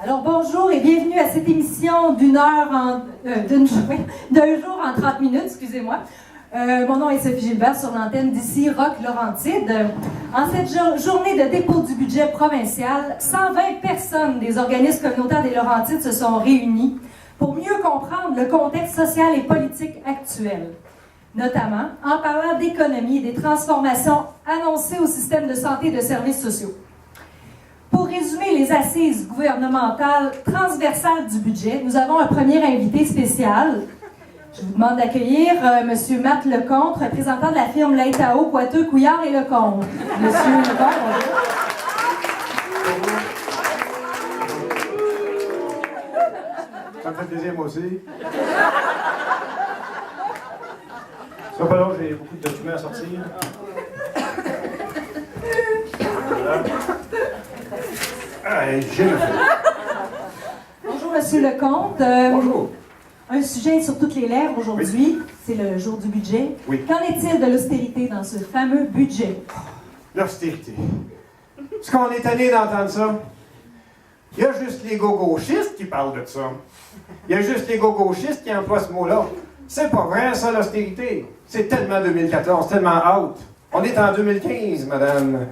Alors bonjour et bienvenue à cette émission d'un jour en 30 minutes, excusez-moi. Mon nom est Sophie Gilbert sur l'antenne d'ici Rock-Laurentide. En cette journée de dépôt du budget provincial, 120 personnes des organismes communautaires des Laurentides se sont réunies pour mieux comprendre le contexte social et politique actuel, notamment en parlant d'économie et des transformations annoncées au système de santé et de services sociaux. Pour résumer les assises gouvernementales transversales du budget, nous avons un premier invité spécial. Je vous demande d'accueillir M. Matt Lecomte, représentant de la firme Laitao, Poiteux, Couillard et Lecomte. M. Lecomte, bonjour. Ça me fait plaisir, moi aussi. Ça va pas long, j'ai beaucoup de documents à sortir. Voilà. J'ai le fait. Bonjour, M. Lecomte. Bonjour. Un sujet sur toutes les lèvres aujourd'hui, oui. C'est le jour du budget. Oui. Qu'en est-il de l'austérité dans ce fameux budget? L'austérité. Est-ce qu'on est tanné d'entendre ça? Il y a juste les gauchistes qui parlent de ça. Il y a juste les gauchistes qui emploient ce mot-là. C'est pas vrai, ça, l'austérité. C'est tellement 2014, tellement out. On est en 2015, madame.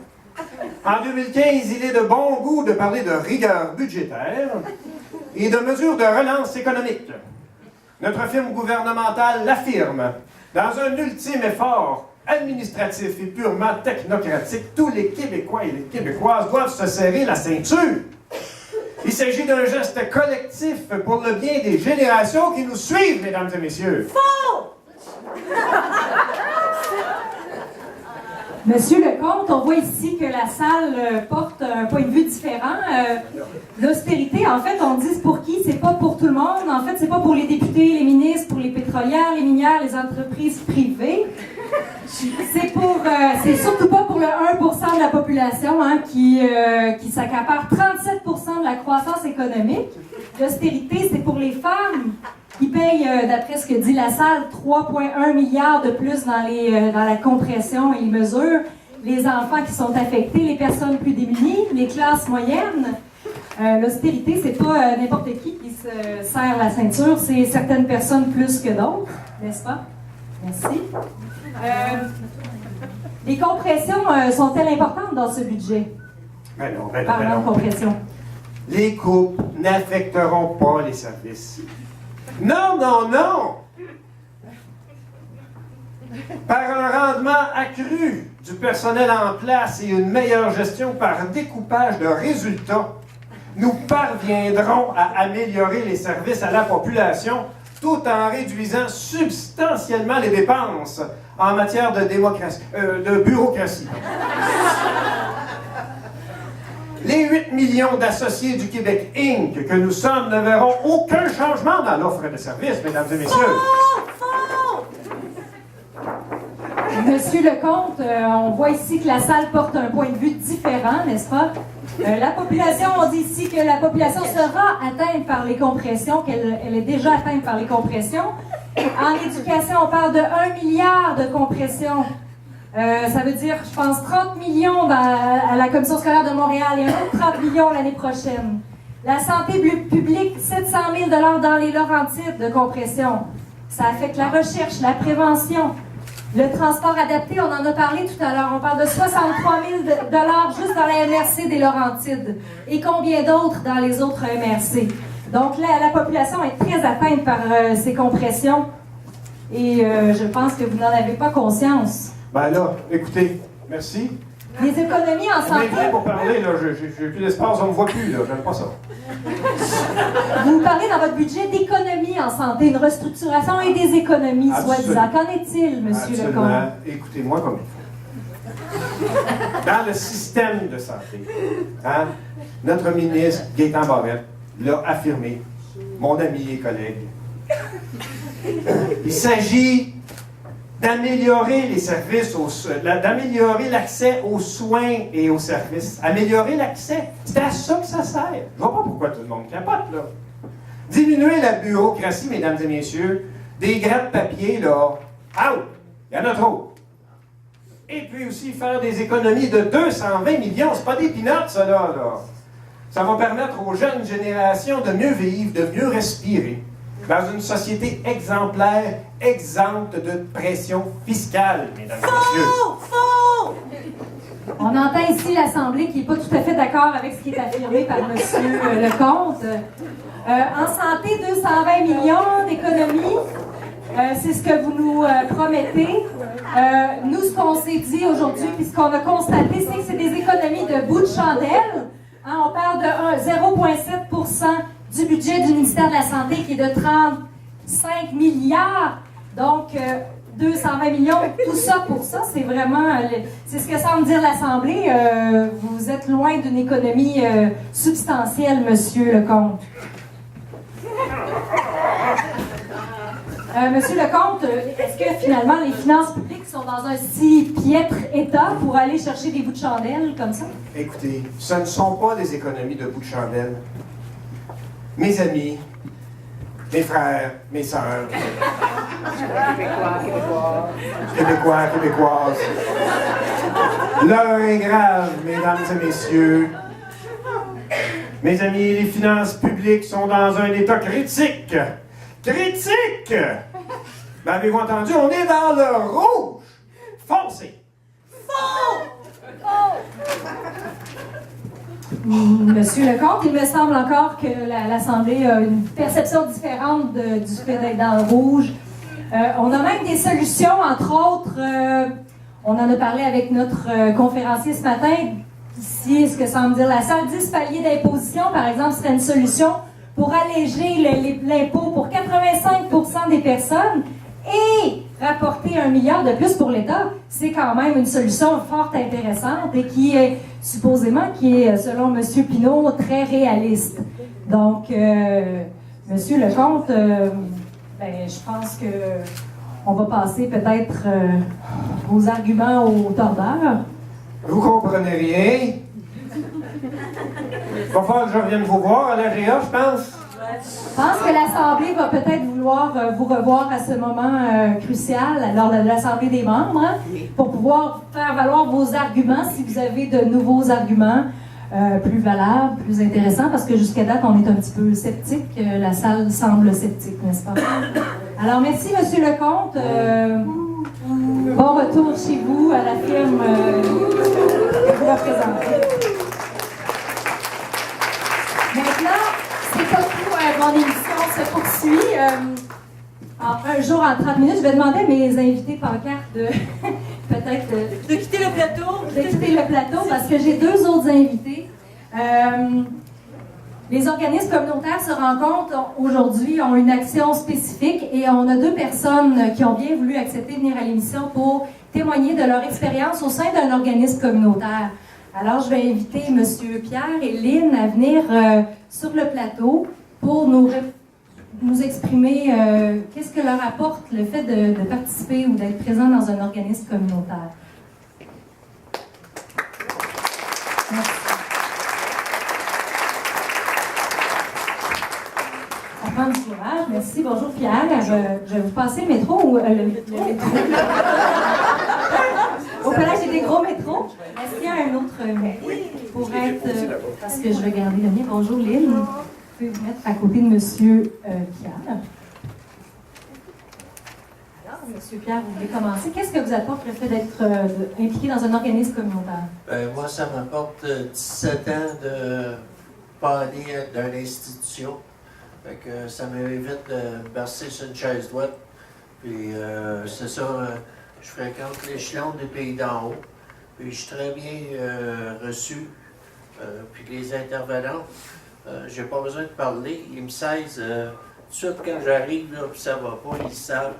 En 2015, il est de bon goût de parler de rigueur budgétaire et de mesures de relance économique. Notre firme gouvernementale l'affirme. Dans un ultime effort administratif et purement technocratique, tous les Québécois et les Québécoises doivent se serrer la ceinture. Il s'agit d'un geste collectif pour le bien des générations qui nous suivent, mesdames et messieurs. Faux! Monsieur Lecomte, on voit ici que la salle porte un point de vue différent. L'austérité, en fait, on dit c'est pour qui? C'est pas pour tout le monde. En fait, c'est pas pour les députés, les ministres, pour les pétrolières, les minières, les entreprises privées. C'est surtout pas pour le 1% de la population qui s'accapare 37% de la croissance économique. L'austérité, c'est pour les femmes qui payent, d'après ce que dit la salle, 3,1 milliards de plus dans la compression et les mesures. Les enfants qui sont affectés, les personnes plus démunies, les classes moyennes. L'austérité, c'est pas n'importe qui se serre la ceinture, c'est certaines personnes plus que d'autres, n'est-ce pas? Merci. Les compressions sont-elles importantes dans ce budget? Parlant de compression. Les coupes n'affecteront pas les services. Non, non, non! Par un rendement accru du personnel en place et une meilleure gestion par découpage de résultats, nous parviendrons à améliorer les services à la population tout en réduisant substantiellement les dépenses en matière de bureaucratie. Les 8 millions d'associés du Québec Inc. que nous sommes ne verront aucun changement dans l'offre de services, mesdames et messieurs. Monsieur Lecomte, on voit ici que la salle porte un point de vue différent, n'est-ce pas? La population, on dit ici que la population sera atteinte par les compressions, qu'elle est déjà atteinte par les compressions. En éducation, on parle de 1 milliard de compressions. Ça veut dire, je pense, 30 millions à la Commission scolaire de Montréal et un autre 30 millions l'année prochaine. La santé publique, 700 000 $ dans les Laurentides de compression. Ça affecte la recherche, la prévention. Le transport adapté, on en a parlé tout à l'heure. On parle de 63 000 $ juste dans la MRC des Laurentides. Et combien d'autres dans les autres MRC? Donc là, la population est très atteinte par ces compressions. Et je pense que vous n'en avez pas conscience. Ben là, écoutez, merci. Les économies en santé... On est prêt pour parler, là. J'ai plus d'espace, on ne me voit plus, là. J'aime pas ça. Vous parlez dans votre budget d'économies en santé, une restructuration et des économies, soi-disant. Qu'en est-il, M. Lecomte? Écoutez-moi comme il faut. Dans le système de santé, hein, notre ministre, Gaétan Barrette, l'a affirmé, mon ami et collègue. Il s'agit d'améliorer les services, d'améliorer l'accès aux soins et aux services. Améliorer l'accès, c'est à ça que ça sert. Je ne vois pas pourquoi tout le monde capote, là. Diminuer la bureaucratie, mesdames et messieurs, des grattes de papier, là, out! Il y en a trop. Et puis aussi faire des économies de 220 millions. C'est pas des peanuts, ça, là. Ça va permettre aux jeunes générations de mieux vivre, de mieux respirer, dans une société exemplaire, exempte de pression fiscale, mesdames et messieurs. Faux! On entend ici l'Assemblée qui n'est pas tout à fait d'accord avec ce qui est affirmé par M. Lecomte. En santé, 220 millions d'économies. C'est ce que vous nous promettez. Nous, ce qu'on s'est dit aujourd'hui, puis ce qu'on a constaté, c'est que c'est des économies de bout de chandelle. Hein, on parle de 0,7% du budget du ministère de la Santé qui est de 35 milliards. Donc, 220 millions, tout ça pour ça, c'est vraiment... c'est ce que semble dire l'Assemblée. Vous êtes loin d'une économie substantielle, Monsieur Lecomte. Monsieur Lecomte, est-ce que finalement les finances publiques sont dans un si piètre état pour aller chercher des bouts de chandelle comme ça? Écoutez, ce ne sont pas des économies de bout de chandelle. Mes amis, mes frères, mes sœurs, Québécois, Québécoises, l'heure est grave, mesdames et messieurs. Mes amis, les finances publiques sont dans un état critique. Critique! Ben, avez-vous entendu? On est dans le rouge! Foncé! Monsieur Lecomte, il me semble encore que l'Assemblée a une perception différente du fait d'être dans le rouge. On a même des solutions, entre autres, on en a parlé avec notre conférencier ce matin. Ici, ce que semble dire la salle, 10 paliers d'imposition, par exemple, serait une solution pour alléger l'impôt pour 85% des personnes et rapporter 1 milliard de plus pour l'État. C'est quand même une solution fort intéressante et qui est, supposément, selon M. Pinault, très réaliste. Donc, M. Lecomte, je pense que on va passer peut-être aux arguments aux tordeurs. Vous comprenez rien? Il va falloir que je revienne vous voir à l'AGA, je pense. Je pense que l'Assemblée va peut-être vouloir vous revoir à ce moment crucial, lors de l'Assemblée des membres, hein, pour pouvoir faire valoir vos arguments, si vous avez de nouveaux arguments plus valables, plus intéressants, parce que jusqu'à date, on est un petit peu sceptique. La salle semble sceptique, n'est-ce pas? Alors, merci, M. Lecomte. Bon retour chez vous, à la firme que vous représentez. Maintenant, c'est pas tout, mon émission se poursuit. Un jour, en 30 minutes, je vais demander à mes invités pancartes de peut-être de quitter le plateau. De quitter le plateau, parce que j'ai deux autres invités. Les organismes communautaires se rencontrent aujourd'hui, ont une action spécifique et on a deux personnes qui ont bien voulu accepter de venir à l'émission pour témoigner de leur expérience au sein d'un organisme communautaire. Alors, je vais inviter M. Pierre et Lynn à venir sur le plateau pour nous exprimer qu'est-ce que leur apporte le fait de participer ou d'être présent dans un organisme communautaire. Merci. On prend du courage. Merci. Bonjour Pierre. Je vais vous passer le métro ou le métro. Au collège, j'ai des gros métros. Est-ce qu'il y a un autre pour être... parce que je vais garder le mien. Bonjour Lynn. Vous pouvez vous mettre à côté de M. Pierre. Alors, M. Pierre, vous voulez commencer. Qu'est-ce que vous apporte le fait d'être impliqué dans un organisme communautaire? Moi, ça m'apporte 17 ans de ne pas aller dans l'institution. Fait que ça m'évite de bercer sur une chaise droite. Puis c'est ça, je fréquente l'échelon des pays d'en haut. Puis je suis très bien reçu. Puis les intervenants, j'ai pas besoin de parler. Ils me saisent tout de suite quand j'arrive, là, puis ça va pas, ils savent.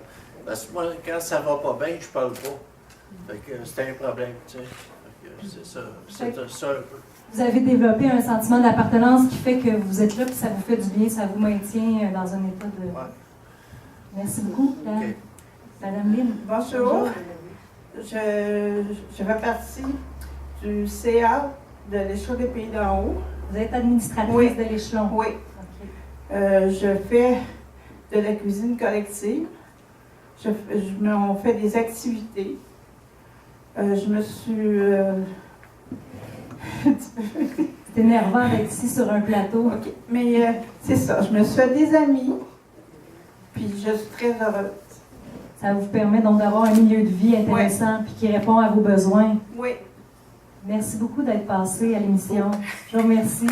Parce que moi, quand ça va pas bien, je parle pas. Fait que c'est un problème, tu sais. C'est ça, ça un peu. Vous avez développé un sentiment d'appartenance qui fait que vous êtes là, puis ça vous fait du bien, ça vous maintient dans un état de... Ouais. Merci beaucoup, Okay. Madame Lynn. Bonjour. Je fais partie du CA de l'échelon des pays d'en haut. Vous êtes administratrice Oui. de l'échelon. Oui. OK. Je fais de la cuisine collective. On fait des activités. Je me suis... C'est énervant d'être ici sur un plateau. OK. Mais c'est ça, je me suis fait des amis, puis je suis très heureuse. Ça vous permet donc d'avoir un milieu de vie intéressant puis qui répond à vos besoins. Oui. Merci beaucoup d'être passé à l'émission. Je vous remercie.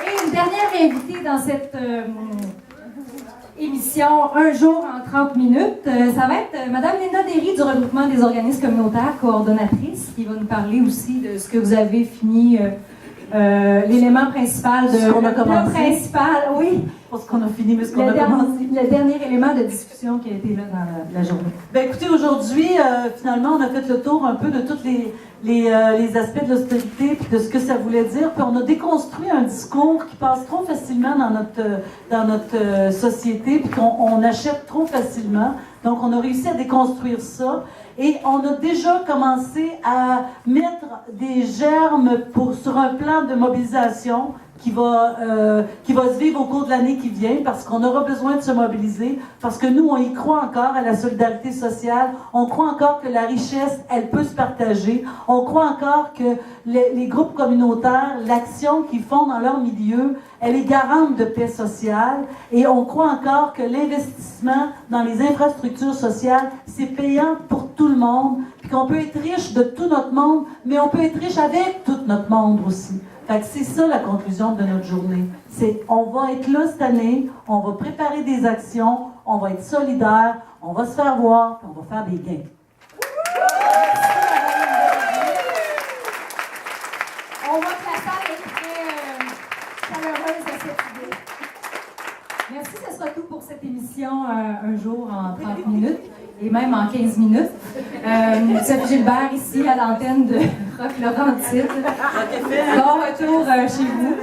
Et une dernière invitée dans cette émission Un jour en 30 minutes. Ça va être Mme Linda Derry du regroupement des organismes communautaires, coordonnatrice, qui va nous parler aussi de ce que vous avez fini, l'élément principal de... Ce qu'on a commencé. Le principal, oui. Pas ce qu'on a fini, mais ce qu'on a commencé. Le dernier élément de discussion qui a été là dans la journée. Ben écoutez, aujourd'hui, finalement, on a fait le tour un peu de tous les aspects de l'austérité puis de ce que ça voulait dire. Puis on a déconstruit un discours qui passe trop facilement dans notre société puis qu'on achète trop facilement. Donc, on a réussi à déconstruire ça. Et on a déjà commencé à mettre des germes sur un plan de mobilisation qui va se vivre au cours de l'année qui vient, parce qu'on aura besoin de se mobiliser, parce que nous, on y croit encore à la solidarité sociale, on croit encore que la richesse, elle peut se partager, on croit encore que les groupes communautaires, l'action qu'ils font dans leur milieu, elle est garante de paix sociale, et on croit encore que l'investissement dans les infrastructures sociales, c'est payant pour tout le monde, puis qu'on peut être riche de tout notre monde, mais on peut être riche avec tout notre monde aussi. Fait que c'est ça la conclusion de notre journée. C'est on va être là cette année, on va préparer des actions, on va être solidaires, on va se faire voir, puis on va faire des gains. On voit que la salle est très chaleureuse de cette idée. Merci, ce sera tout pour cette émission Un jour en 30 minutes et même en 15 minutes. Sophie Gilbert ici à l'antenne de Rock Laurentide. Bon retour chez vous.